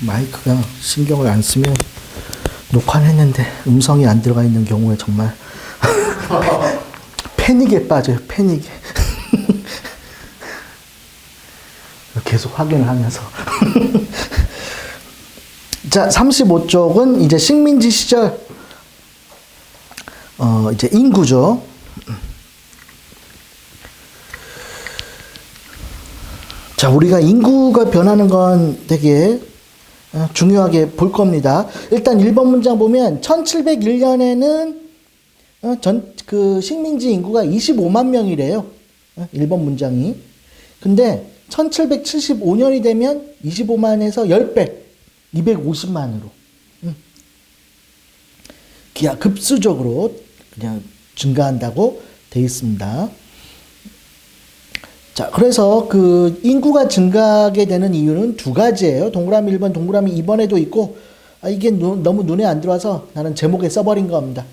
마이크가 신경을 안 쓰면 녹화는 했는데 음성이 안 들어가 있는 경우에 정말 패닉에 빠져요. 패닉에. 계속 확인을 하면서. 자, 35쪽은 이제 식민지 시절 이제 인구죠. 자, 우리가 인구가 변하는 건 되게 중요하게 볼 겁니다. 일단 1번 문장 보면 1701년에는 그 식민지 인구가 25만 명이래요. 1번 문장이. 근데 1775년이 되면 25만에서 10배, 250만으로. 기하급수적으로 그냥 증가한다고 돼 있습니다. 자, 그래서 그 인구가 증가하게 되는 이유는 두 가지예요. 동그라미 1번, 동그라미 2번에도 있고, 이게 너무 눈에 안 들어와서 나는 제목에 써버린 겁니다.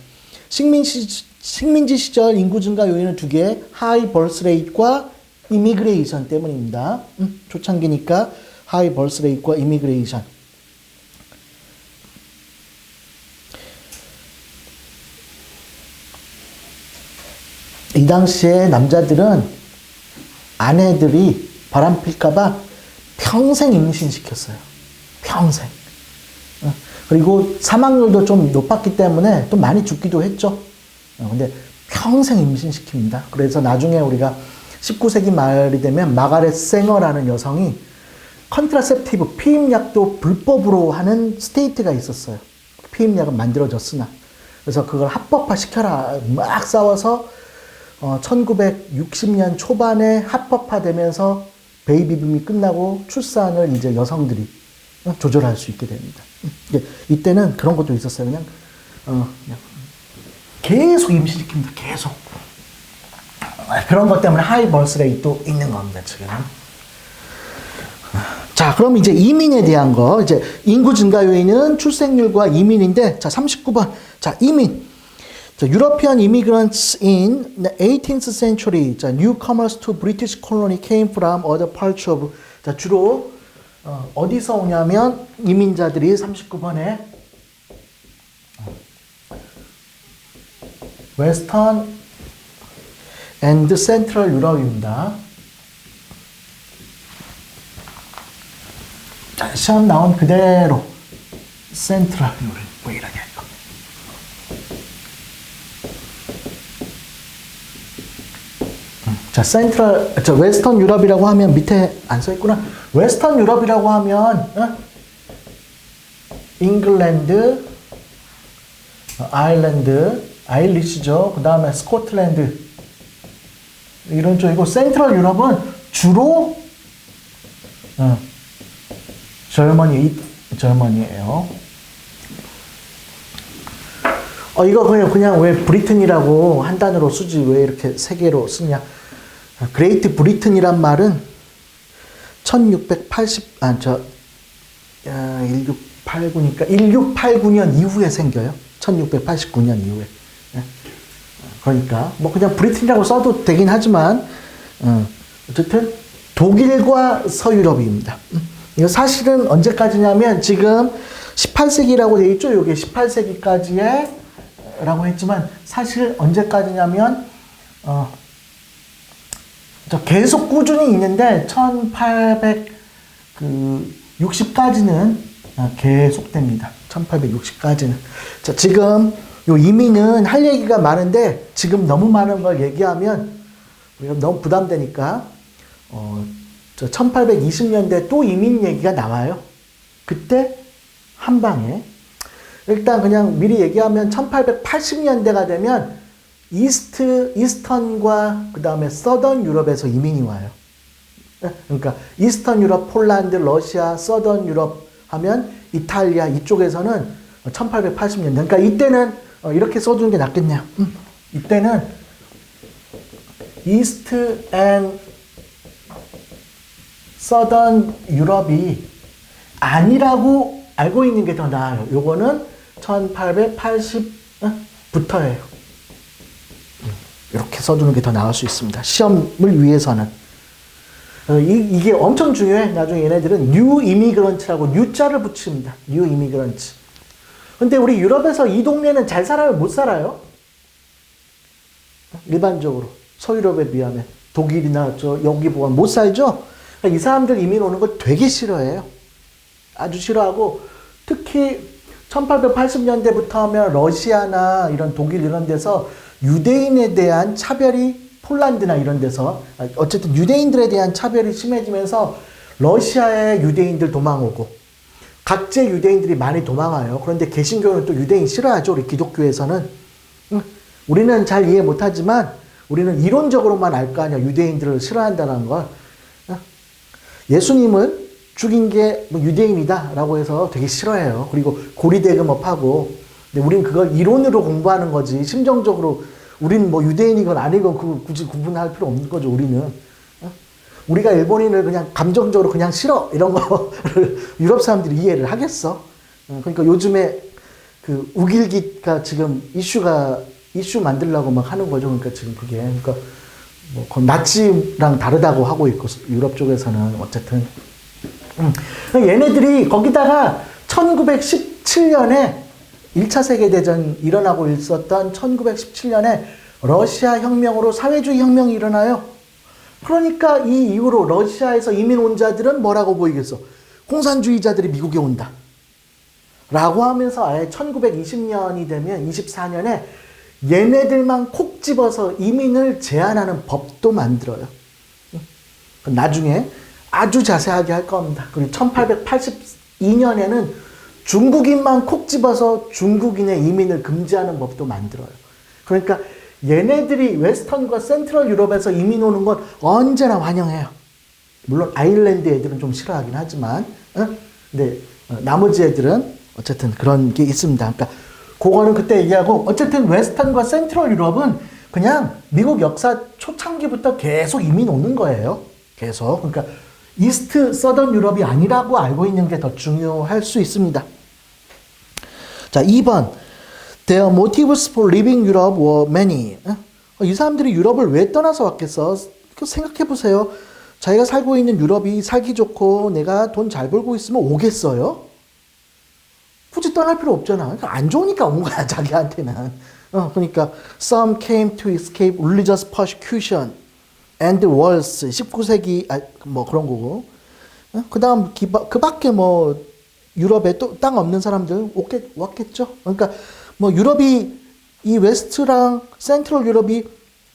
식민지 시절 인구 증가 요인은 두 개, 하이 벌스 레이트과 이미그레이션 때문입니다. 초창기니까 하이 벌스 레이트과 이미그레이션. 이 당시에 남자들은 아내들이 바람필까봐 평생 임신시켰어요. 평생. 그리고 사망률도 좀 높았기 때문에 또 많이 죽기도 했죠. 근데 평생 임신시킵니다. 그래서 나중에 우리가 19세기 말이 되면 마가렛 생어라는 여성이 컨트라셉티브 피임약도 불법으로 하는 스테이트가 있었어요. 피임약은 만들어졌으나. 그래서 그걸 합법화 시켜라. 막 싸워서 1960년 초반에 합법화되면서 베이비붐이 끝나고 출산을 이제 여성들이 조절할 수 있게 됩니다. 이때는 그런 것도 있었어요. 그냥 계속 임신시킵니다. 계속. 그런 것 때문에 하이 벌스 레이트도 있는 겁니다, 지금. 자, 그럼 이제 이민에 대한 거. 이제 인구 증가 요인은 출생률과 이민인데, 자, 39번. 자, 이민. 자, European immigrants in the 18th century, 자, newcomers to British colony came from other parts of, 자, 주로 어디서 오냐면 이민자들이 39번에 웨스턴 앤드 센트럴 유럽입니다. 자, 시험 나온 그대로 센트럴 유럽 뭐 이러냐 이거. 자, 센트럴, 웨스턴 유럽이라고 하면 밑에 안 써 있구나. 웨스턴 유럽이라고 하면 잉글랜드, 아일랜드, 아일리시죠. 그 다음에 스코틀랜드 이런 쪽이고, 센트럴 유럽은 주로 저머니예요. 이거 그냥 왜 브리튼이라고 한 단어로 쓰지 왜 이렇게 세 개로 쓰냐? 그레이트 브리튼이란 말은 1689니까 1689년 이후에 생겨요. 1689년 이후에. 그러니까 뭐 그냥 브리튼이라고 써도 되긴 하지만 어쨌든 독일과 서유럽입니다. 이거 사실은 언제까지냐면 지금 18세기라고 되어 있죠. 이게 18세기까지의 라고 했지만 사실 언제까지냐면 계속 꾸준히 있는데 1860까지는 계속됩니다. 1860까지는. 자, 지금 요 이민은 할 얘기가 많은데 지금 너무 많은 걸 얘기하면 우리가 너무 부담되니까 1820년대 또 이민 얘기가 나와요. 그때 한 방에 일단 그냥 미리 얘기하면 1880년대가 되면 이스턴과 그 다음에 서던 유럽에서 이민이 와요. 그러니까 이스턴 유럽, 폴란드, 러시아, 서던 유럽 하면 이탈리아 이쪽에서는 1880년대. 그러니까 이때는 이렇게 써주는 게 낫겠네요. 이때는 이스트 앤 서던 유럽이 아니라고 알고 있는 게 더 나아요. 요거는 1880부터예요. 이렇게 써주는 게 더 나을 수 있습니다. 시험을 위해서는. 이게 엄청 중요해. 나중에 얘네들은 뉴 이미그런트라고 뉴자를 붙입니다. 뉴 이미그런트. 근데 우리 유럽에서 이 동네는 잘 살아요? 못 살아요? 일반적으로 서유럽에 비하면 독일이나 여기 보면 못 살죠? 그러니까 이 사람들 이민 오는 거 되게 싫어해요. 아주 싫어하고 특히 1880년대부터 하면 러시아나 이런 독일 이런 데서 유대인에 대한 차별이 폴란드나 이런 데서 어쨌든 유대인들에 대한 차별이 심해지면서 러시아에 유대인들 도망오고 각재 유대인들이 많이 도망와요. 그런데 개신교는 또 유대인 싫어하죠. 우리 기독교에서는. 우리는 잘 이해 못하지만 우리는 이론적으로만 알 거 아니야. 유대인들을 싫어한다는 걸. 예수님을 죽인 게 뭐 유대인이다라고 해서 되게 싫어해요. 그리고 고리대금업하고. 근데 우린 그걸 이론으로 공부하는 거지. 심정적으로 우린 뭐 유대인이건 아니건 그 굳이 구분할 필요 없는 거죠. 우리는. 우리가 일본인을 그냥 감정적으로 그냥 싫어 이런 거를 유럽 사람들이 이해를 하겠어. 그러니까 요즘에 그 우길기가 지금 이슈 만들려고 막 하는 거죠. 그러니까 지금 그게 그러니까 뭐 나치랑 다르다고 하고 있고 유럽 쪽에서는 어쨌든 얘네들이 거기다가 1917년에 1차 세계대전 일어나고 있었던 1917년에 러시아 혁명으로 사회주의 혁명이 일어나요. 그러니까 이 이후로 러시아에서 이민 온 자들은 뭐라고 보이겠어? 공산주의자들이 미국에 온다. 라고 하면서 아예 1920년이 되면 24년에 얘네들만 콕 집어서 이민을 제한하는 법도 만들어요. 나중에 아주 자세하게 할 겁니다. 그리고 1882년에는 중국인만 콕 집어서 중국인의 이민을 금지하는 법도 만들어요. 그러니까 얘네들이 웨스턴과 센트럴 유럽에서 이민 오는 건 언제나 환영해요. 물론 아일랜드 애들은 좀 싫어하긴 하지만, 근데 나머지 애들은 어쨌든 그런 게 있습니다. 그러니까 그거는 그때 얘기하고 어쨌든 웨스턴과 센트럴 유럽은 그냥 미국 역사 초창기부터 계속 이민 오는 거예요. 계속. 그러니까 이스트 서던 유럽이 아니라고 알고 있는 게 더 중요할 수 있습니다. 자, 2번. Their motives for leaving Europe were many. 이 사람들이 유럽을 왜 떠나서 왔겠어? 생각해 보세요. 자기가 살고 있는 유럽이 살기 좋고 내가 돈 잘 벌고 있으면 오겠어요? 굳이 떠날 필요 없잖아. 안 좋으니까 온 거야, 자기한테는. 그러니까 some came to escape religious persecution and wars. 19세기 뭐 그런 거고. 그다음 그 밖에 뭐 유럽에 또 땅 없는 사람들 왔겠죠. 그러니까 뭐 유럽이 이 웨스트랑 센트럴 유럽이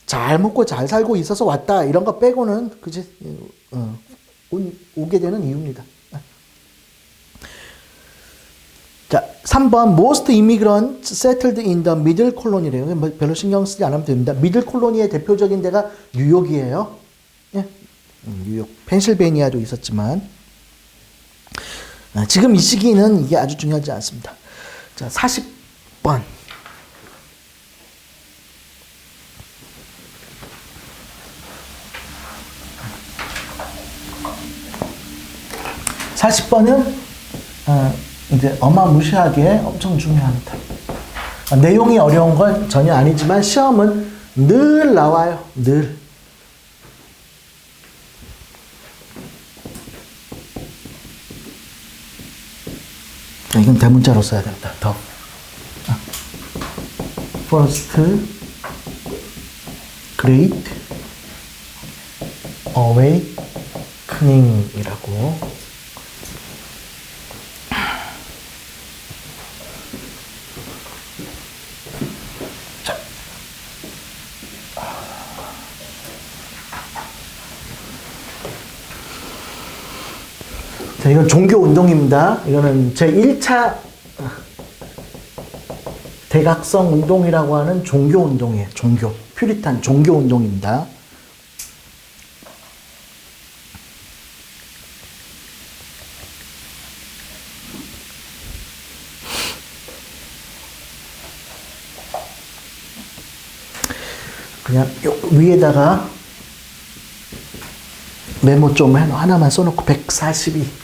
잘 먹고 잘 살고 있어서 왔다 이런 거 빼고는 그지 오게 되는 이유입니다. 자, 3번 most immigrants settled in the middle colony래요. 별로 신경 쓰지 않으면 됩니다. 미들 콜로니의 대표적인 데가 뉴욕이에요. 예? 뉴욕, 펜실베니아도 있었지만 지금 이 시기는 이게 아주 중요하지 않습니다. 자, 40번. 이제 어마무시하게 엄청 중요합니다. 내용이 어려운 건 전혀 아니지만 시험은 늘 나와요. 늘. 이건 대문자로 써야 된다. 더. First Great Awakening이라고. 자, 이건 종교 운동입니다. 이거는 제 1차 대각성 운동이라고 하는 종교 운동이에요. 퓨리탄 종교 운동입니다. 그냥 위에다가 메모 좀 하나만 써놓고 142.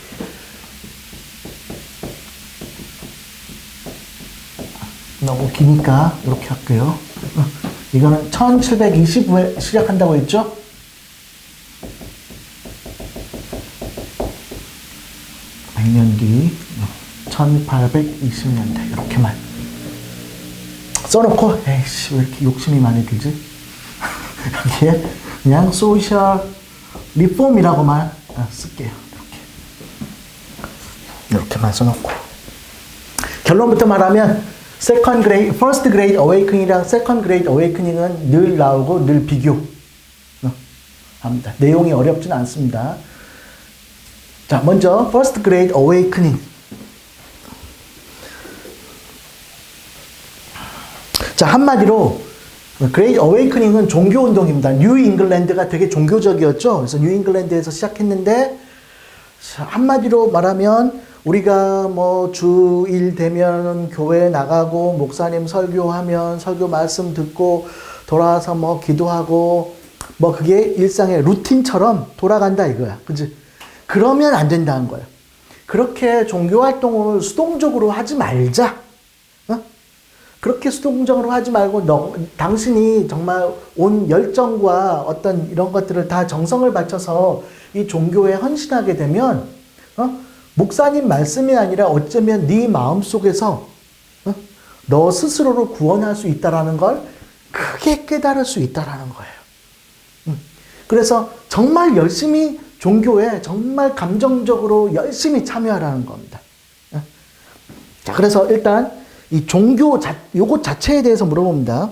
너무 기니까 이렇게 할게요. 이거는 1720에 시작한다고 했죠? AD 1820년대 이렇게만 써놓고 에이씨 왜 이렇게 욕심이 많이 들지? 여기에 그냥 소셜 리폼이라고만 쓸게요. 이렇게만 써놓고 결론부터 말하면 second grade, first grade awakening이랑 second grade awakening은 늘 나오고 늘 비교 합니다. 내용이 어렵진 않습니다. 자, 먼저 first grade awakening. 자, 한마디로 Great Awakening은 종교 운동입니다. 뉴 잉글랜드가 되게 종교적이었죠. 그래서 뉴 잉글랜드에서 시작했는데 한마디로 말하면 우리가 뭐 주일 되면 교회 나가고 목사님 설교하면 설교 말씀 듣고 돌아와서 뭐 기도하고 뭐 그게 일상의 루틴처럼 돌아간다 이거야. 그치? 그러면 안 된다는 거야. 그렇게 종교 활동을 수동적으로 하지 말자. 그렇게 수동적으로 하지 말고 당신이 정말 온 열정과 어떤 이런 것들을 다 정성을 바쳐서 이 종교에 헌신하게 되면 목사님 말씀이 아니라 어쩌면 네 마음속에서 너 스스로를 구원할 수 있다라는 걸 크게 깨달을 수 있다라는 거예요. 그래서 정말 열심히 종교에 정말 감정적으로 열심히 참여하라는 겁니다. 자, 그래서 일단 이 종교 요것 자체에 대해서 물어봅니다.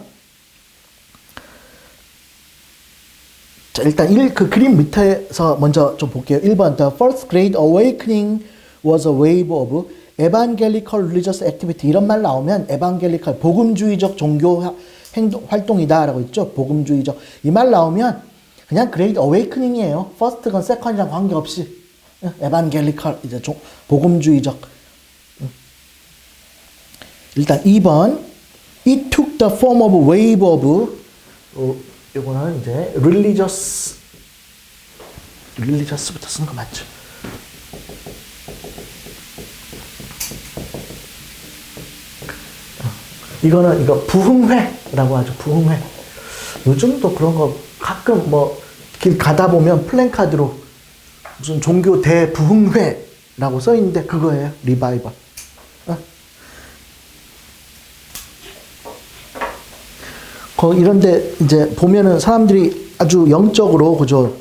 자, 일단 그 그림 밑에서 먼저 좀 볼게요. 1번 The first great awakening was a wave of evangelical religious activity. 이런 말 나오면 에반겔리컬 복음주의적 종교 행동 활동이다라고 있죠. 복음주의적. 이 말 나오면 그냥 great awakening이에요. first건 second이랑 관계없이 에반겔리컬 이제 복음주의적. 일단 2번 It took the form of a wave of 이거는 이제 religious부터 쓴 거 맞죠? 이거는 이거 부흥회라고 하죠. 부흥회. 요즘도 그런 거 가끔 뭐 길 가다 보면 플랜카드로 무슨 종교 대부흥회라고 써 있는데 그거예요. 리바이벌. 이런데 이제 보면은 사람들이 아주 영적으로 그죠?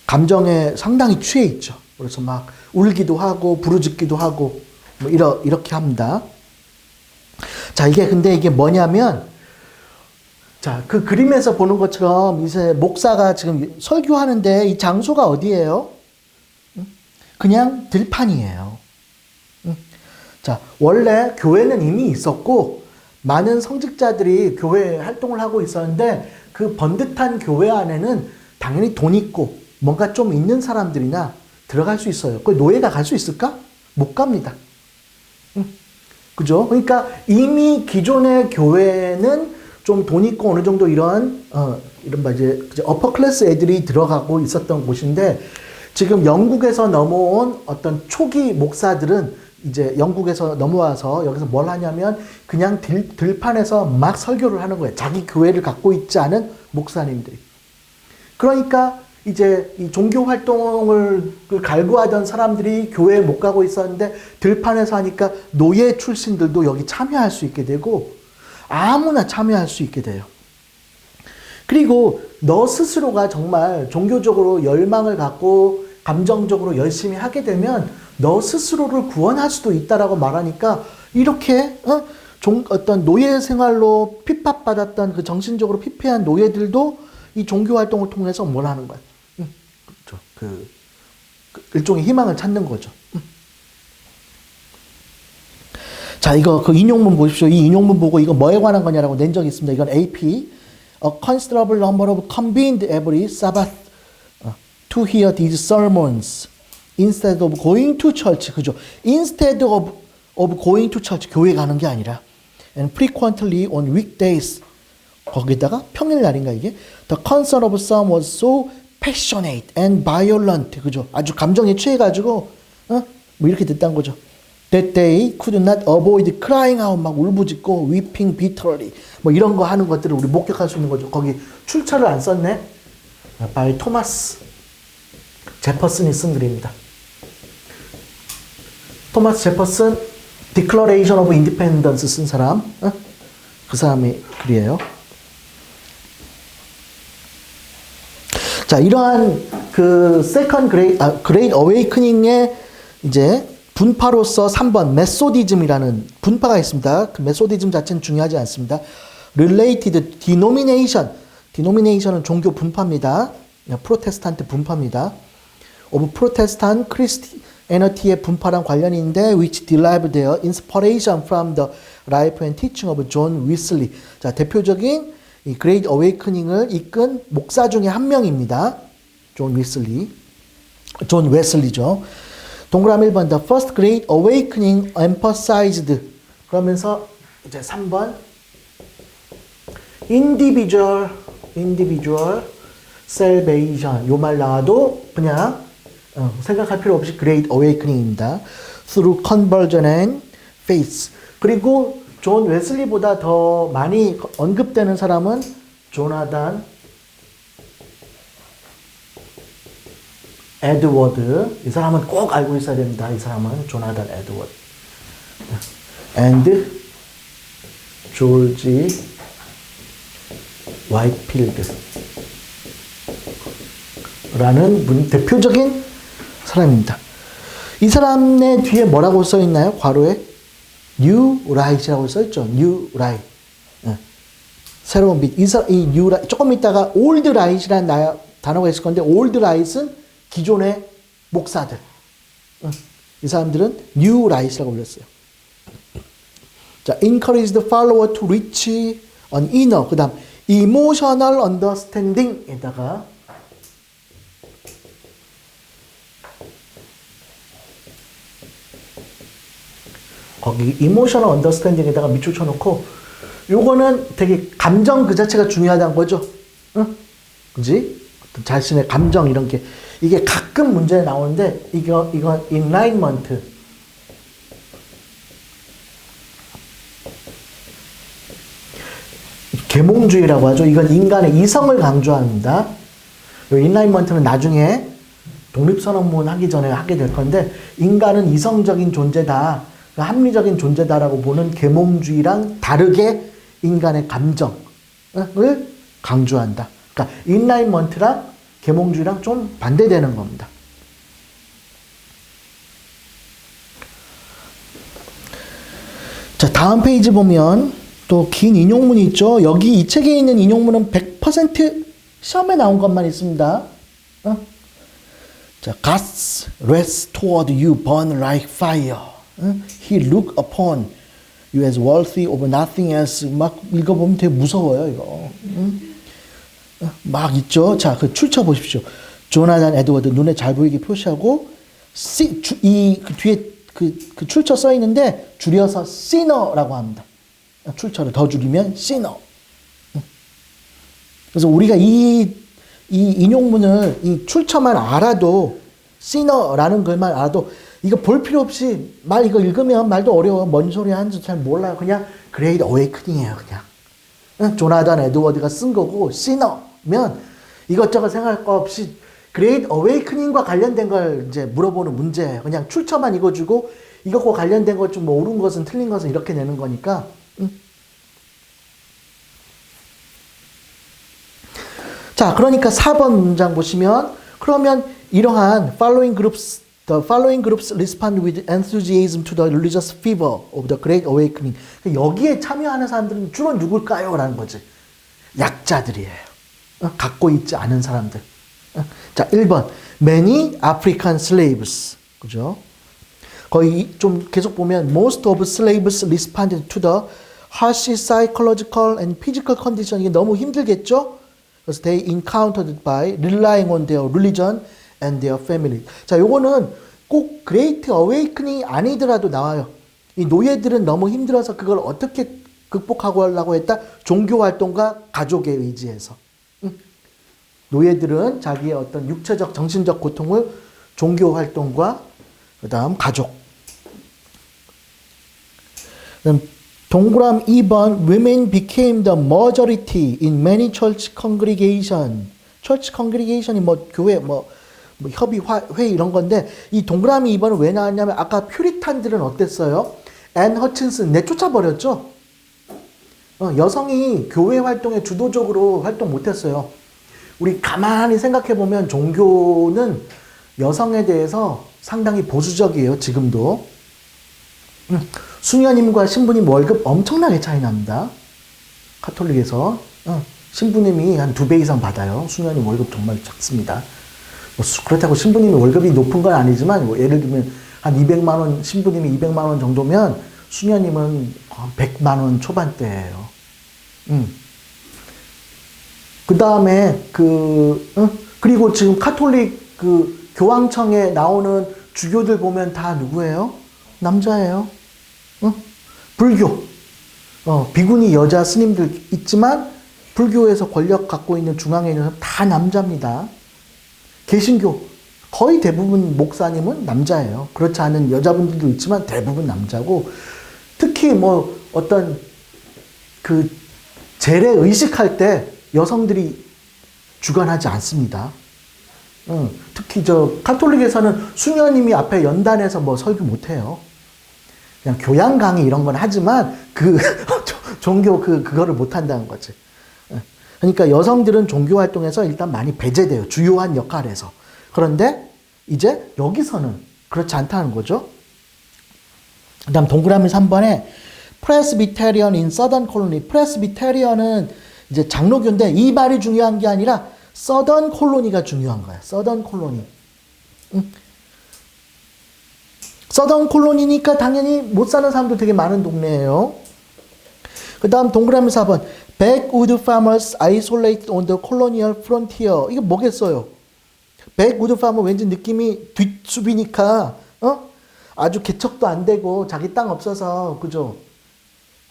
감정에 상당히 취해 있죠. 그래서 막 울기도 하고 부르짖기도 하고 뭐 이렇게 합니다. 자, 근데 이게 뭐냐면 자, 그 그림에서 보는 것처럼 이제 목사가 지금 설교하는데 이 장소가 어디예요? 그냥 들판이에요. 자, 원래 교회는 이미 있었고 많은 성직자들이 교회 활동을 하고 있었는데 그 번듯한 교회 안에는 당연히 돈 있고 뭔가 좀 있는 사람들이나 들어갈 수 있어요. 그 노예가 갈 수 있을까? 못 갑니다. 그죠? 그러니까 이미 기존의 교회는 좀 돈 있고 어느 정도 이런 이제 어퍼 클래스 애들이 들어가고 있었던 곳인데 지금 영국에서 넘어온 어떤 초기 목사들은 이제 영국에서 넘어와서 여기서 뭘 하냐면 그냥 들판에서 막 설교를 하는 거예요. 자기 교회를 갖고 있지 않은 목사님들이. 그러니까 이제 이 종교 활동을 갈구하던 사람들이 교회에 못 가고 있었는데 들판에서 하니까 노예 출신들도 여기 참여할 수 있게 되고 아무나 참여할 수 있게 돼요. 그리고 너 스스로가 정말 종교적으로 열망을 갖고 감정적으로 열심히 하게 되면 너 스스로를 구원할 수도 있다라고 말하니까 이렇게 어떤 노예 생활로 핍박받았던 그 정신적으로 피폐한 노예들도 이 종교 활동을 통해서 뭘 하는 거야? 그렇죠. 그 일종의 희망을 찾는 거죠. 자, 이거 그 인용문 보십시오. 이 인용문 보고 이거 뭐에 관한 거냐라고 낸 적이 있습니다. 이건 AP. A considerable number of convened every Sabbath to hear these sermons instead of going to church. 그죠? Instead of going to church. 교회 가는 게 아니라. And frequently on weekdays. 거기다가 평일날인가 이게? The concern of some was so passionate and violent. 그죠? 아주 감정에 취해가지고 뭐 이렇게 됐다는 거죠. That they could not avoid crying out. 막 울부짖고 weeping bitterly. 뭐 이런 거 하는 것들을 우리 목격할 수 있는 거죠. 거기 출처를 안 썼네. by 토마스 제퍼슨이 쓴 글입니다. 토마스 제퍼슨 Declaration of Independence 쓴 사람, 그 사람의 글이에요. 자, 이러한 그 Great Awakening의 이제 분파로서 3번 메소디즘이라는 분파가 있습니다. 그 메소디즘 자체는 중요하지 않습니다. Related Denomination, Denomination은 종교 분파입니다. 프로테스탄트 분파입니다. Of Protestant Christianity의 분파랑 관련이 있는데 which derived their inspiration from the life and teaching of John Wesley. 자, 대표적인 이 Great Awakening을 이끈 목사 중에 한 명입니다. 존 웨슬리죠. 동그라미 1번 The first Great Awakening emphasized 그러면서 이제 3번 individual salvation 요 말 나와도 그냥 생각할 필요 없이 Great Awakening입니다. Through conversion and faith. 그리고 존 웨슬리보다 더 많이 언급되는 사람은 조나단 에드워드. 이 사람은 꼭 알고 있어야 됩니다. 이 사람은 조나단 에드워드. and 조지 와이필드 라는 분, 대표적인 사람입니다. 이 사람의 뒤에 뭐라고 써 있나요? 괄호에 New Right이라고 써 있죠. New Right. 새로운 빛. 이 New Right. 조금 있다가 Old Right이라는 단어가 있을 건데 Old Right은 기존의 목사들. 이 사람들은 New Right이라고 불렀어요. 자, encourage the follower to reach an inner. 그 다음 emotional understanding에다가 거기 emotional understanding에다가 밑줄 쳐놓고 요거는 되게 감정 그 자체가 중요하다는 거죠. 응? 그지? 어떤 자신의 감정 이런 게 이게 가끔 문제에 나오는데 이거 enlightenment 계몽주의라고 하죠. 이건 인간의 이성을 강조합니다. 이 enlightenment는 나중에 독립선언문 하기 전에 하게 될 건데 인간은 이성적인 존재다. 합리적인 존재다라고 보는 계몽주의랑 다르게 인간의 감정을 강조한다. 그러니까 enlightenment랑 계몽주의랑 좀 반대되는 겁니다. 자, 다음 페이지 보면 또 긴 인용문이 있죠. 여기 이 책에 있는 인용문은 100% 시험에 나온 것만 있습니다. 자, God's wrath toward you burn like fire. He look upon you as worthy of nothing else. 막 읽어보면 되게 무서워요, 이거. 막 있죠. 자, 그 출처 보십시오. 조나단 에드워드 눈에 잘 보이게 표시하고 그 뒤에 그 출처 써 있는데 줄여서 sinner라고 합니다. 출처를 더 줄이면 sinner. 그래서 우리가 이 인용문을 이 출처만 알아도 sinner라는 글만 알아도 이거 볼 필요 없이 이거 읽으면 말도 어려워. 뭔 소리 하는지 잘 몰라요. 그냥 Great Awakening이에요. 그냥 조나단 에드워드가 쓴 거고 sinner면 이것저것 생각할 거 없이 Great Awakening과 관련된 걸 이제 물어보는 문제예요. 그냥 출처만 읽어주고 이것과 관련된 것 좀 뭐 옳은 것은 틀린 것은 이렇게 내는 거니까. 자, 그러니까 4번 문장 보시면 그러면 이러한 The following groups respond with enthusiasm to the religious fever of the Great Awakening. 여기에 참여하는 사람들은 주로 누굴까요? 라는 거지. 약자들이에요. 갖고 있지 않은 사람들. 자, 1번. Many African slaves. 그죠? 거의 좀 계속 보면 most of slaves responded to the harsh psychological and physical condition. 이게 너무 힘들겠죠? 그래서 they encountered by relying on their religion and their family. 자, 요거는 꼭 Great Awakening 아니더라도 나와요. 이 노예들은 너무 힘들어서 그걸 어떻게 극복하고 하려고 했다? 종교 활동과 가족에 의지해서. 노예들은 자기의 어떤 육체적, 정신적 고통을 종교 활동과 그다음 가족. 그다음 동그람 2번 Women became the majority in many church congregation. church congregation이 뭐 교회 뭐 협의 회의 이런 건데 이 동그라미 2번은 왜 나왔냐면 아까 퓨리탄들은 어땠어요? 앤 허친슨 내쫓아 버렸죠. 여성이 교회 활동에 주도적으로 활동 못했어요. 우리 가만히 생각해 보면 종교는 여성에 대해서 상당히 보수적이에요. 지금도. 수녀님과 신부님 월급 엄청나게 차이 납니다. 카톨릭에서. 신부님이 한 2배 이상 받아요. 수녀님 월급 정말 작습니다. 그렇다고 신부님이 월급이 높은 건 아니지만 뭐 예를 들면 한 200만 원, 신부님이 200만 원 정도면 수녀님은 100만 원 초반대예요. 그 다음에 그리고 지금 카톨릭 교황청에 나오는 주교들 보면 다 누구예요? 남자예요. 불교. 비구니 여자 스님들 있지만 불교에서 권력 갖고 있는 중앙에 있는 사람 다 남자입니다. 개신교 거의 대부분 목사님은 남자예요. 그렇지 않은 여자분들도 있지만 대부분 남자고 특히 뭐 어떤 재래 의식할 때 여성들이 주관하지 않습니다. 특히 카톨릭에서는 수녀님이 앞에 연단해서 뭐 설교 못해요. 그냥 교양 강의 이런 건 하지만 종교 그거를 못한다는 거지. 그러니까 여성들은 종교 활동에서 일단 많이 배제돼요. 주요한 역할에서. 그런데 이제 여기서는 그렇지 않다는 거죠. 그 다음 동그라미 3번에 Presbyterian in Southern Colony. Presbyterian은 이제 장로교인데 이 말이 중요한 게 아니라 Southern Colony가 중요한 거야. Southern Colony. Southern Colony니까 당연히 못 사는 사람도 되게 많은 동네예요. 그 다음 동그라미 4번. Backwood farmers isolated on the colonial frontier. 이게 뭐겠어요? Backwood farmer 왠지 느낌이 뒷숲이니까 아주 개척도 안 되고 자기 땅 없어서 그죠?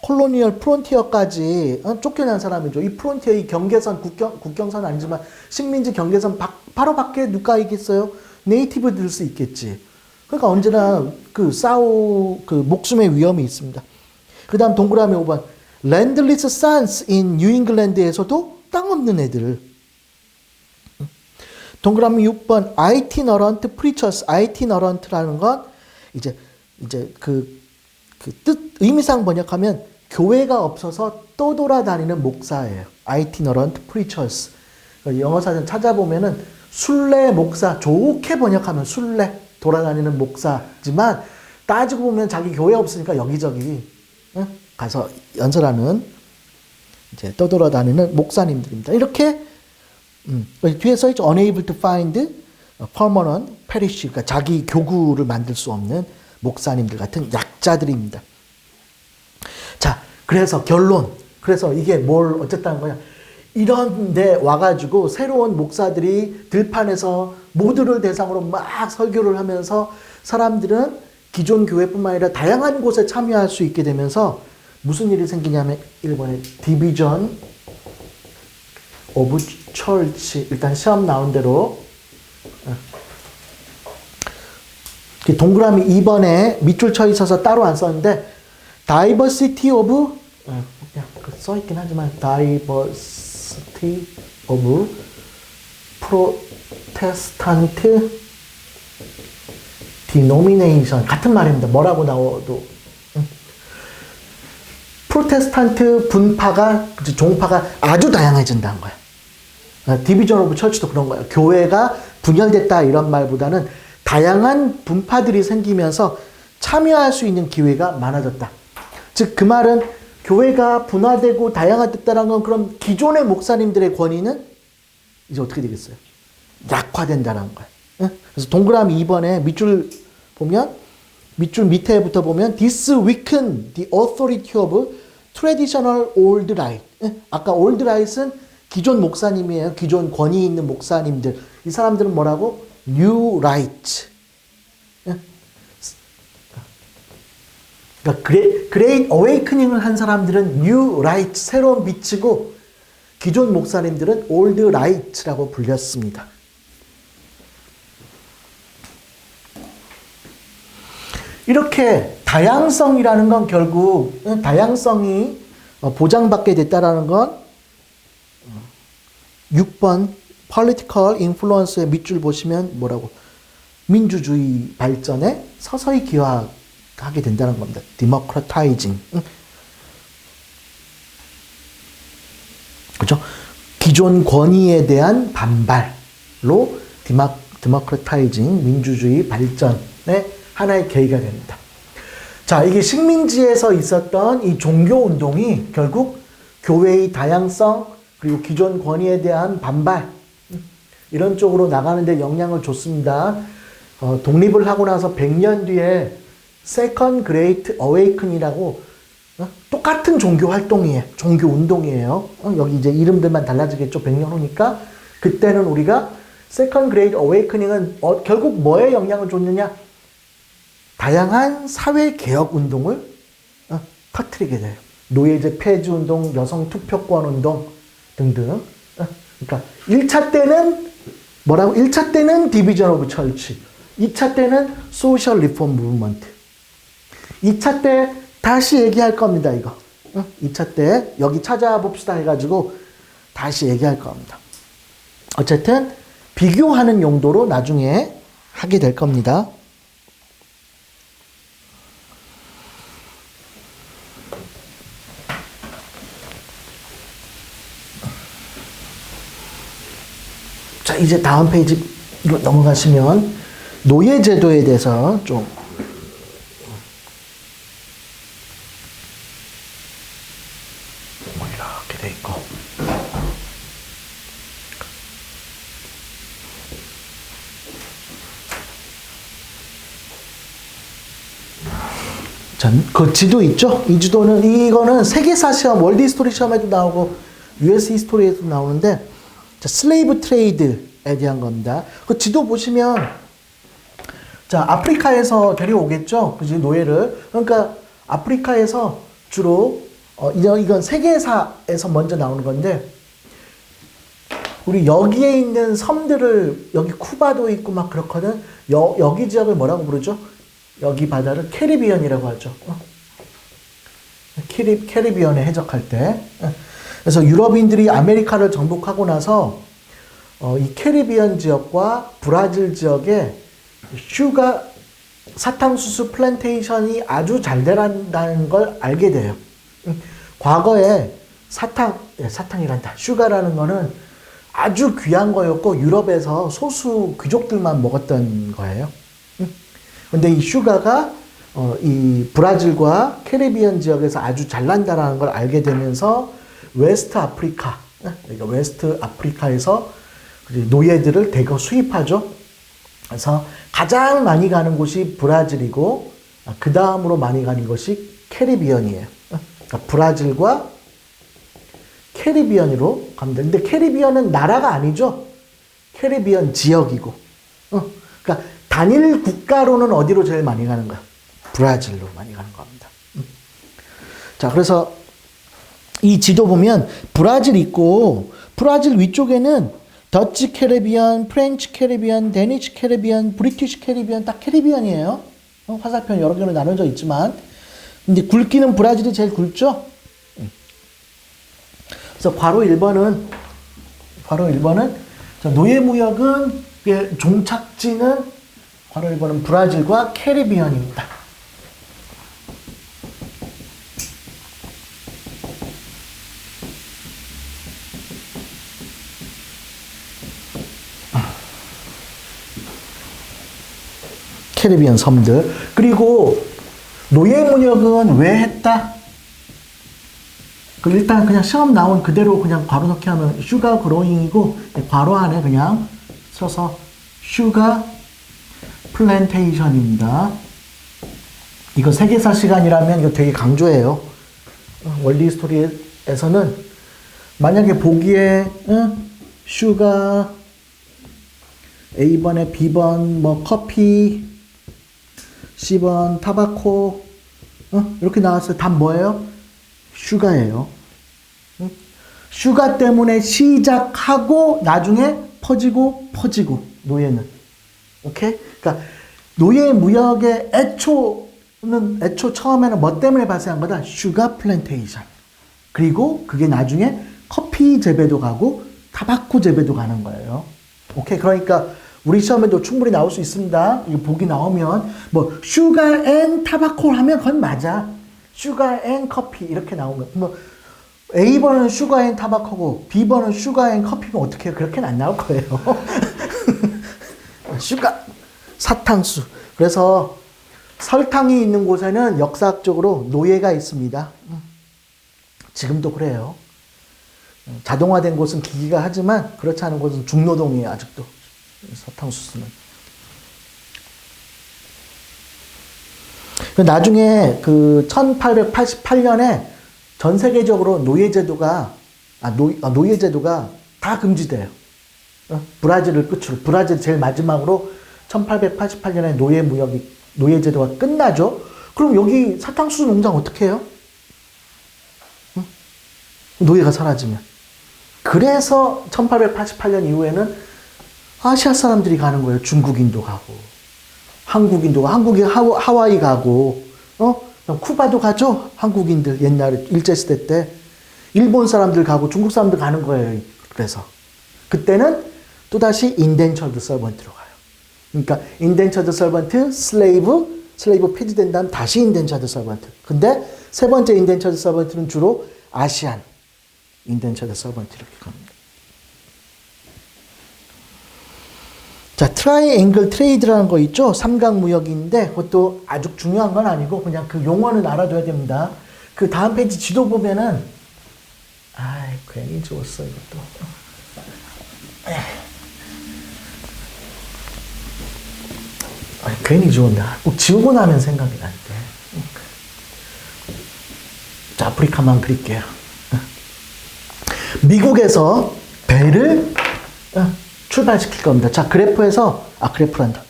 콜로니얼 프론티어까지 쫓겨난 사람이죠. 이 프론티어 이 경계선 국경선 아니지만 식민지 경계선 바로 밖에 누가 있겠어요? 네이티브들 수 있겠지. 그러니까 언제나 목숨의 위험이 있습니다. 그 다음 동그라미 5번. 랜드리스 산스 in 뉴잉글랜드에서도 땅 없는 애들. 동그라미 6번. itinerant preachers. itinerant라는 건 이제 의미상 번역하면 교회가 없어서 떠돌아다니는 목사예요. itinerant preachers. 영어 사전 찾아보면은 순례 목사, 좋게 번역하면 순례 돌아다니는 목사지만 따지고 보면 자기 교회 없으니까 여기저기 가서 연설하는 이제 떠돌아다니는 목사님들입니다. 이렇게 뒤에 써있죠. unable to find permanent parish. 그러니까 자기 교구를 만들 수 없는 목사님들 같은 약자들입니다. 자, 그래서 결론. 그래서 이게 뭘 어쨌다는 거냐. 이런 데 와가지고 새로운 목사들이 들판에서 모두를 대상으로 막 설교를 하면서 사람들은 기존 교회뿐만 아니라 다양한 곳에 참여할 수 있게 되면서 무슨 일이 생기냐면 1번에 디비전 오브 철치. 일단 시험 나온 대로 동그라미 2번에 밑줄 쳐 있어서 따로 안 썼는데 diversity of 써있긴 하지만 diversity of protestant denomination 같은 말입니다. 뭐라고 나와도 프로테스탄트 분파가 종파가 아주 다양해진다는 거야. 디비전 오브 처치도 그런 거예요. 교회가 분열됐다 이런 말보다는 다양한 분파들이 생기면서 참여할 수 있는 기회가 많아졌다. 즉 그 말은 교회가 분화되고 다양화됐다는 건 그럼 기존의 목사님들의 권위는 이제 어떻게 되겠어요? 약화된다는 거예요. 그래서 동그라미 2번에 밑줄 보면 밑줄 밑에부터 보면 This weaken the authority of traditional old right. 아까 old right은 기존 목사님이에요. 기존 권위 있는 목사님들. 이 사람들은 뭐라고? New right. 그러니까 Great Awakening을 한 사람들은 New right, 새로운 빛이고 기존 목사님들은 Old right라고 불렸습니다. 이렇게 다양성이라는 건 결국 다양성이 보장받게 됐다라는 건 6번 political influence의 밑줄 보시면 뭐라고? 민주주의 발전에 서서히 기여하게 된다는 겁니다. democratizing. 그죠? 기존 권위에 대한 반발로 democratizing, 민주주의 발전의 하나의 계기가 됩니다. 자, 이게 식민지에서 있었던 이 종교 운동이 결국 교회의 다양성, 그리고 기존 권위에 대한 반발, 이런 쪽으로 나가는데 영향을 줬습니다. 독립을 하고 나서 100년 뒤에 Second Great Awakening이라고 똑같은 종교 활동이에요. 종교 운동이에요. 여기 이제 이름들만 달라지겠죠. 100년 후니까. 그때는 우리가 Second Great Awakening은 결국 뭐에 영향을 줬느냐? 다양한 사회 개혁 운동을 터뜨리게 돼요. 노예제 폐지 운동, 여성 투표권 운동 등등. 그러니까 1차 때는 뭐라고? 1차 때는 디비전 오브 철치. 2차 때는 소셜 리폼 무브먼트. 2차 때 다시 얘기할 겁니다, 이거. 2차 때 여기 찾아봅시다 해가지고 다시 얘기할 겁니다. 어쨌든 비교하는 용도로 나중에 하게 될 겁니다. 자, 이제 다음 페이지로 넘어가시면 노예제도에 대해서 좀 이렇게 돼 있고, 자, 그 지도 있죠? 이 지도는, 이거는 세계사 시험, 월드 히스토리 시험에도 나오고 US 히스토리에도 나오는데, 자, 슬레이브 트레이드에 대한 겁니다. 그 지도 보시면, 자, 아프리카에서 데려오겠죠? 그지, 노예를. 그러니까 아프리카에서 주로 이건 세계사에서 먼저 나오는 건데, 우리 여기에 있는 섬들을, 여기 쿠바도 있고 막 그렇거든. 여기 지역을 뭐라고 부르죠? 여기 바다를 캐리비언이라고 하죠. 캐리비언에 해적할 때. 그래서 유럽인들이 아메리카를 정복하고 나서 이 캐리비언 지역과 브라질 지역에 슈가 사탕수수 플랜테이션이 아주 잘 되란다는 걸 알게 돼요. 과거에 사탕이란다. 슈가라는 거는 아주 귀한 거였고 유럽에서 소수 귀족들만 먹었던 거예요. 근데 이 슈가가 이 브라질과 캐리비언 지역에서 아주 잘 난다라는 걸 알게 되면서 웨스트 아프리카에서 노예들을 대거 수입하죠. 그래서 가장 많이 가는 곳이 브라질이고 그 다음으로 많이 가는 것이 캐리비언이에요. 그러니까 브라질과 캐리비언으로 가면 되는데 캐리비언은 나라가 아니죠. 캐리비언 지역이고. 그러니까 단일 국가로는 어디로 제일 많이 가는 거야? 브라질로 많이 가는 겁니다. 자, 그래서 이 지도 보면 브라질 있고 브라질 위쪽에는 더치 캐리비언, 프렌치 캐리비언, 데니시 캐리비언, 브리티시 캐리비언, 딱 캐리비언이에요. 화살표 여러 개로 나눠져 있지만 근데 굵기는 브라질이 제일 굵죠? 그래서 괄호 1번은 노예 무역은 종착지는 괄호 1번은 브라질과 캐리비언입니다. 캐리비언 섬들. 그리고 노예 무역은 왜 했다? 일단 그냥 시험 나온 그대로 그냥 괄호 넣기 하면 슈가 그로잉이고 괄호 안에 그냥 써서 슈가 플랜테이션입니다. 이거 세계사 시간이라면 이거 되게 강조해요. 월드 히스토리에서는 만약에 보기에 슈가 A번에 B번 뭐 커피 C번 타바코 이렇게 나왔어요. 답 뭐예요? 슈가예요. 슈가 때문에 시작하고 나중에 퍼지고 노예는. 오케이? 그러니까 노예 무역의 애초 처음에는 뭐 때문에 발생한 거다? 슈가 플랜테이션. 그리고 그게 나중에 커피 재배도 가고 타바코 재배도 가는 거예요. 오케이. 그러니까 우리 시험에도 충분히 나올 수 있습니다. 이거 보기 나오면 뭐 슈가 앤 타바코 하면 그건 맞아. 슈가 앤 커피 이렇게 나오면 뭐 A번은 슈가 앤 타바코고 B번은 슈가 앤 커피면 어떻게 해요? 그렇게는 안 나올 거예요. 슈가 사탕수. 그래서 설탕이 있는 곳에는 역사학적으로 노예가 있습니다. 지금도 그래요. 자동화된 곳은 기기가 하지만 그렇지 않은 곳은 중노동이에요. 아직도 사탕수수는. 나중에 그 1888년에 전 세계적으로 노예제도가 다 금지돼요. 브라질을 끝으로. 브라질 제일 마지막으로 1888년에 노예제도가 끝나죠. 그럼 여기 사탕수수 농장 어떻게 해요? 노예가 사라지면. 그래서 1888년 이후에는 아시아 사람들이 가는 거예요. 중국인도 가고, 한국인도 가고, 한국이 하와이 가고, 쿠바도 가죠. 한국인들 옛날에 일제시대 때. 일본 사람들 가고 중국 사람들 가는 거예요. 그래서. 그때는 또다시 인덴처드 서번트로 가요. 그러니까 인덴처드 서번트, 슬레이브 폐지된 다음 다시 인덴처드 서번트. 근데 세 번째 인덴처드 서번트는 주로 아시안 인덴처드 서번트 이렇게 갑니다. 자, 트라이앵글 트레이드라는 거 있죠? 삼각무역인데 그것도 아주 중요한 건 아니고 그냥 그 용어는 알아둬야 됩니다. 그 다음 페이지 지도 보면은 괜히 지웠어 이것도. 괜히 지웠나. 꼭 지우고 나면 생각이 날 때. 자, 아프리카만 그릴게요. 미국에서 배를 출발시킬 겁니다. 자, 그래프란다.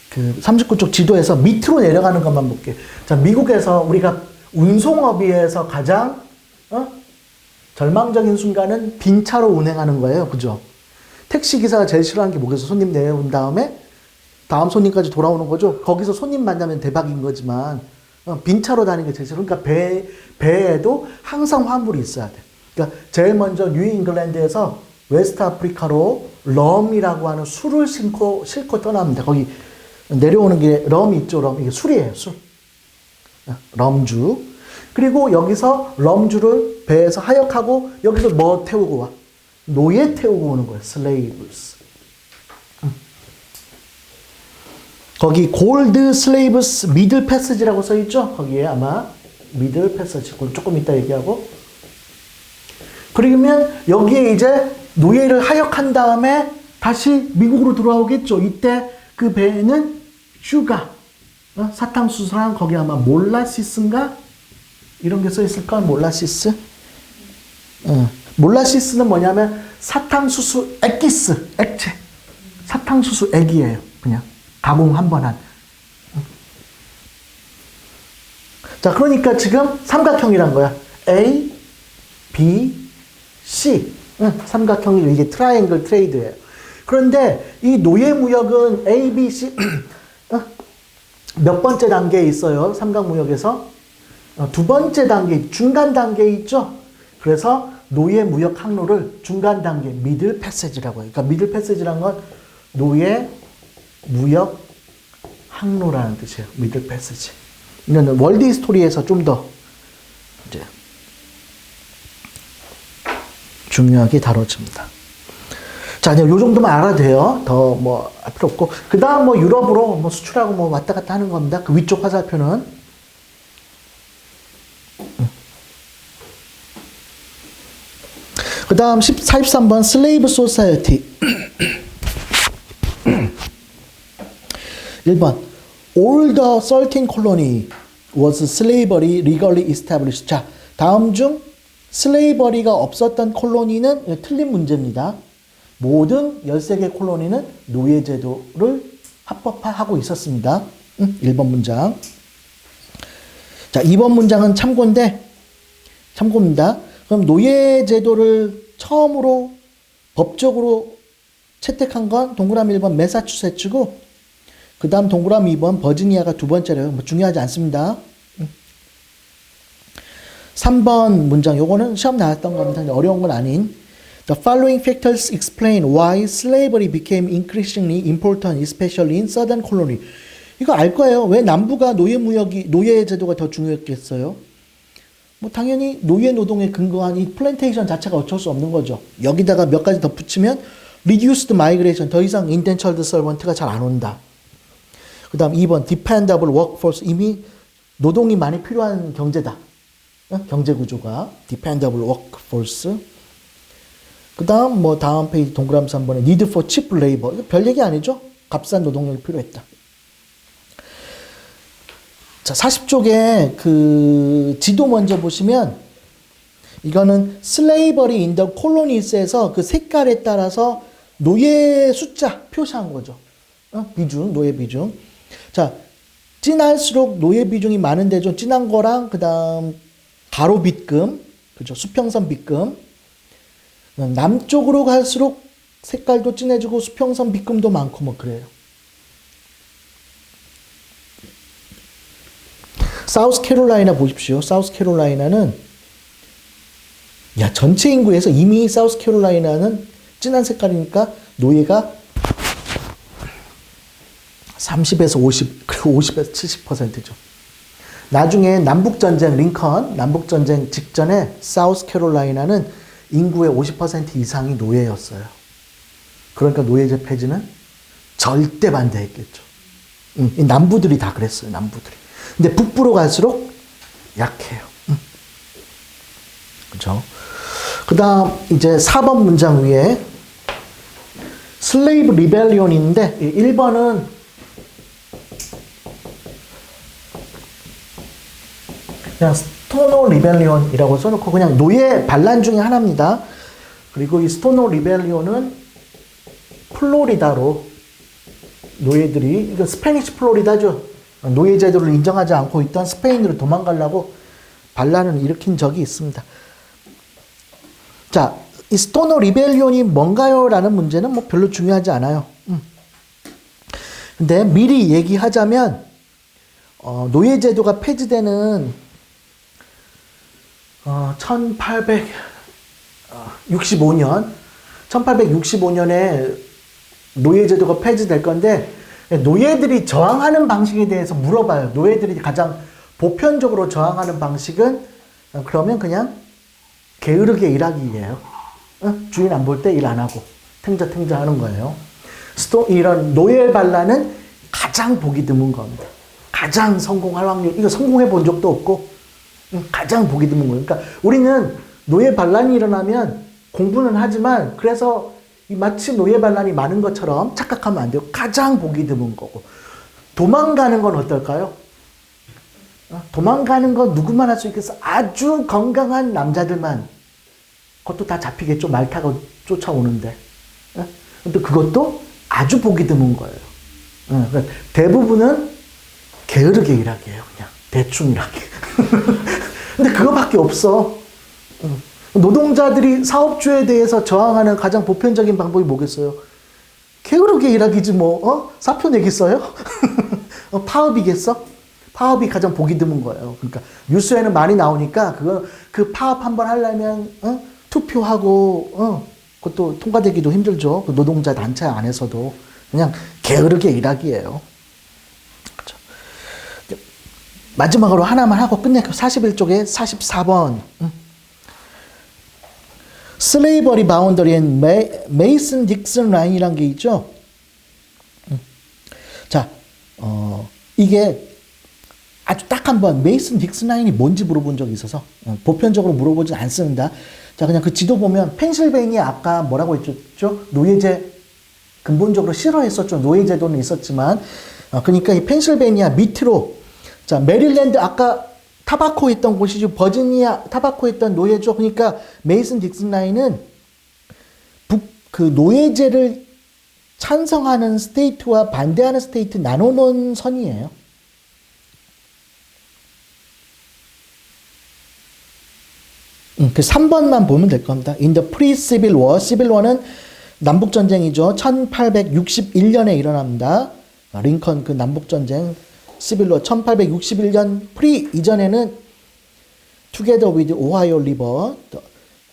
그 39쪽 지도에서 밑으로 내려가는 것만 볼게요. 자, 미국에서 우리가 운송업에서 가장 절망적인 순간은 빈 차로 운행하는 거예요. 그죠? 택시 기사가 제일 싫어하는 게 뭐겠어? 손님 내려온 다음에 다음 손님까지 돌아오는 거죠. 거기서 손님 만나면 대박인 거지만 빈 차로 다니는 게 제일 싫어. 그러니까 배에도 항상 화물이 있어야 돼. 그러니까 제일 먼저 뉴 잉글랜드에서 웨스트 아프리카로 럼이라고 하는 술을 싣고 떠납니다. 거기 내려오는 길에 럼이 있죠. 럼. 이게 술이에요. 술. 럼주. 그리고 여기서 럼주를 배에서 하역하고 여기서 뭐 태우고 와? 노예 태우고 오는 거예요. slaves. 거기 골드 슬레이브스 미들 패스지라고 써 있죠? 거기에 아마 미들 패스지. 조금 이따 얘기하고. 그러면 여기에 이제 노예를 하역한 다음에 다시 미국으로 돌아오겠죠. 이때 그 배에는 슈가, 사탕수수랑 거기 아마 몰라시스인가? 이런 게 써 있을까? 몰라시스? 몰라시스는 뭐냐면 사탕수수 액기스, 액체. 사탕수수 액이에요. 그냥 가공 한 번 한. 자, 그러니까 지금 삼각형이란 거야. A, B, C. 삼각형이 이게 트라이앵글 트레이드예요. 그런데 이 노예무역은 A, B, C 몇 번째 단계에 있어요. 삼각무역에서. 두 번째 단계, 중간 단계에 있죠. 그래서 노예무역 항로를 중간 단계, 미들 패세지라고 해요. 그러니까 미들 패세지란 건 노예무역 항로라는 뜻이에요. 미들 패세지. 이거는 월드 히스토리에서 좀 더 이제 중요하게 다뤄집니다. 자, 요 정도만 알아도 돼요. 더 뭐 필요 없고. 그 다음 뭐 유럽으로 뭐 수출하고 뭐 왔다 갔다 하는 겁니다. 그 위쪽 화살표는. 그 다음 43번 슬레이브 소사이어티. 1번 All the 13 colony was slavery legally established. 자, 다음 중 슬레이버리가 없었던 콜로니는 틀린 문제입니다. 모든 13개 콜로니는 노예제도를 합법화하고 있었습니다. 1번 문장. 자, 2번 문장은 참고입니다. 그럼 노예제도를 처음으로 법적으로 채택한 건 동그라미 1번 매사추세츠고, 그 다음 동그라미 2번 버지니아가 두 번째래요. 뭐 중요하지 않습니다. 3번 문장, 요거는 시험 나왔던 겁니다. 어려운 건 아닌. The following factors explain why slavery became increasingly important, especially in southern colony. 이거 알 거예요. 왜 남부가 노예 제도가 더 중요했겠어요? 뭐 당연히 노예 노동에 근거한 이 플랜테이션 자체가 어쩔 수 없는 거죠. 여기다가 몇 가지 더 붙이면 reduced migration, 더 이상 indentured servant가 잘 안 온다. 그 다음 2번 dependable workforce, 이미 노동이 많이 필요한 경제다. 경제 구조가 dependable workforce. 그 다음 뭐 다음 페이지 동그라미 3번에 need for cheap labor, 이거 별 얘기 아니죠? 값싼 노동력이 필요했다. 자, 40쪽에 그 지도 먼저 보시면 이거는 slavery in the colonies에서 그 색깔에 따라서 노예 숫자 표시한 거죠. 비중, 노예 비중. 자, 진할수록 노예 비중이 많은데 좀 진한 거랑 그 다음 가로 빗금, 그죠? 수평선 빗금. 남쪽으로 갈수록 색깔도 진해지고 수평선 빗금도 많고 뭐 그래요. 사우스캐롤라이나 보십시오. 사우스캐롤라이나는 전체 인구에서 이미 사우스캐롤라이나는 진한 색깔이니까 노예가 30에서 50, 그리고 50에서 70%죠. 나중에 남북전쟁, 링컨 남북전쟁 직전에 사우스캐롤라이나는 인구의 50% 이상이 노예였어요. 그러니까 노예제 폐지는 절대 반대했겠죠. 남부들이 다 그랬어요. 남부들이. 근데 북부로 갈수록 약해요. 그렇죠? 그 다음 이제 4번 문장 위에 슬레이브 리벨리온인데 1번은 그냥 스토노 리벨리온이라고 써놓고 그냥 노예 반란 중에 하나입니다. 그리고 이 스토노 리벨리온은 플로리다로 노예들이, 이거 스페니시 플로리다죠. 노예 제도를 인정하지 않고 있던 스페인으로 도망가려고 반란을 일으킨 적이 있습니다. 자, 이 스토너 리벨리온이 뭔가요? 라는 문제는 뭐 별로 중요하지 않아요. 근데 미리 얘기하자면 노예 제도가 폐지되는 1865년에 노예 제도가 폐지될 건데 노예들이 저항하는 방식에 대해서 물어봐요. 노예들이 가장 보편적으로 저항하는 방식은 그러면 그냥 게으르게 일하기예요. 주인 안 볼 때 일 안 하고 탱자 하는 거예요. 이런 노예 반란은 가장 보기 드문 겁니다. 가장 성공할 확률, 이거 성공해 본 적도 없고 가장 보기 드문 거예요. 그러니까 우리는 노예 반란이 일어나면 공부는 하지만 그래서 마치 노예 반란이 많은 것처럼 착각하면 안 돼요. 가장 보기 드문 거고. 도망가는 건 어떨까요? 도망가는 건 누구만 할 수 있겠어? 아주 건강한 남자들만. 그것도 다 잡히겠죠. 말 타고 쫓아오는데. 근데 그것도 아주 보기 드문 거예요. 대부분은 게으르게 일하기예요. 그냥 대충 일하기. 근데 그거밖에 없어. 노동자들이 사업주에 대해서 저항하는 가장 보편적인 방법이 뭐겠어요? 게으르게 일하기지 뭐. 사표 내겠어요? 파업이겠어? 파업이 가장 보기 드문 거예요. 그러니까 뉴스에는 많이 나오니까 그 파업 한번 하려면 투표하고 그것도 통과되기도 힘들죠. 그 노동자 단체 안에서도 그냥 게으르게 일하기예요. 그렇죠. 마지막으로 하나만 하고 끝낼게요. 41쪽에 44번. 슬레이버리 바운더리 앤 메이슨 딕슨 라인이라는 게 있죠. 자, 이게 아주 딱 한 번 메이슨 딕슨 라인이 뭔지 물어본 적이 있어서 보편적으로 물어보진 않습니다. 자, 그냥 그 지도 보면 펜실베이니아 아까 뭐라고 했죠? 노예제 근본적으로 싫어했었죠. 노예제도는 있었지만 그러니까 이 펜실베이니아 밑으로 자 메릴랜드 아까 타바코 있던 곳이죠. 버지니아 타바코 있던 노예죠. 그러니까 메이슨 딕슨 라인은 그 노예제를 찬성하는 스테이트와 반대하는 스테이트 나눠놓은 선이에요. 그 3번만 보면 될 겁니다. In the pre-Civil War, Civil War는 남북전쟁이죠. 1861년에 일어납니다. 링컨 그 남북전쟁, Civil War 1861년 프리 이전에는 Together with Ohio River,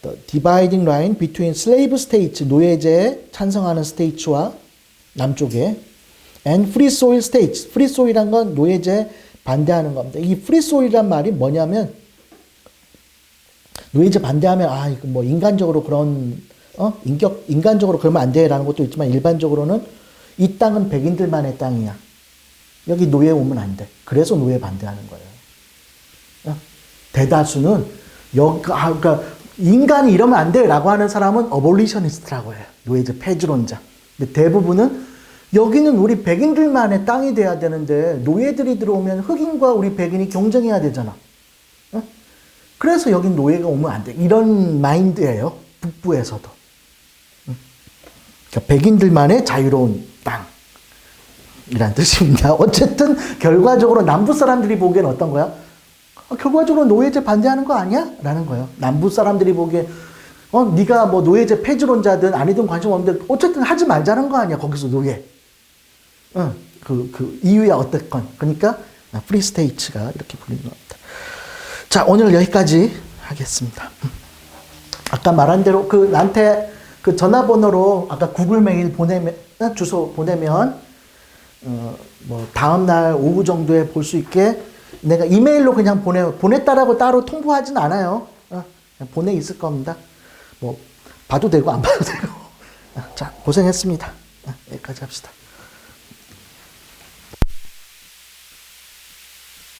The dividing line between slave states, 노예제에 찬성하는 스테이츠와 남쪽에 and free soil states, free soil이란 건 노예제에 반대하는 겁니다. 이 free soil이란 말이 뭐냐면 노예제 반대하면 이거 뭐 인간적으로 그런 인간적으로 그러면 안 돼라는 것도 있지만 일반적으로는 이 땅은 백인들만의 땅이야. 여기 노예 오면 안 돼. 그래서 노예 반대하는 거예요. 대다수는 그러니까 인간이 이러면 안 돼라고 하는 사람은 어볼리셔니스트라고 해요. 노예제 폐지론자. 근데 대부분은 여기는 우리 백인들만의 땅이 돼야 되는데 노예들이 들어오면 흑인과 우리 백인이 경쟁해야 되잖아. 그래서 여긴 노예가 오면 안 돼. 이런 마인드예요. 북부에서도. 그러니까 백인들만의 자유로운 땅이란 뜻입니다. 어쨌든 결과적으로 남부 사람들이 보기엔 어떤 거야? 결과적으로 노예제 반대하는 거 아니야? 라는 거예요. 남부 사람들이 보기엔 네가 뭐 노예제 폐지론자든 아니든 관심 없는데 어쨌든 하지 말자는 거 아니야. 거기서 노예. 그 이유야 어쨌건. 그러니까 프리스테이츠가 이렇게 불리는 겁니다. 자, 오늘 여기까지 하겠습니다. 아까 말한 대로 나한테 그 전화번호로 아까 구글 메일 주소 보내면 뭐 다음 날 오후 정도에 볼 수 있게 내가 이메일로 그냥 보냈다라고 따로 통보하진 않아요. 그냥 보내 있을 겁니다. 뭐 봐도 되고 안 봐도 되고. 자, 고생했습니다. 여기까지 합시다.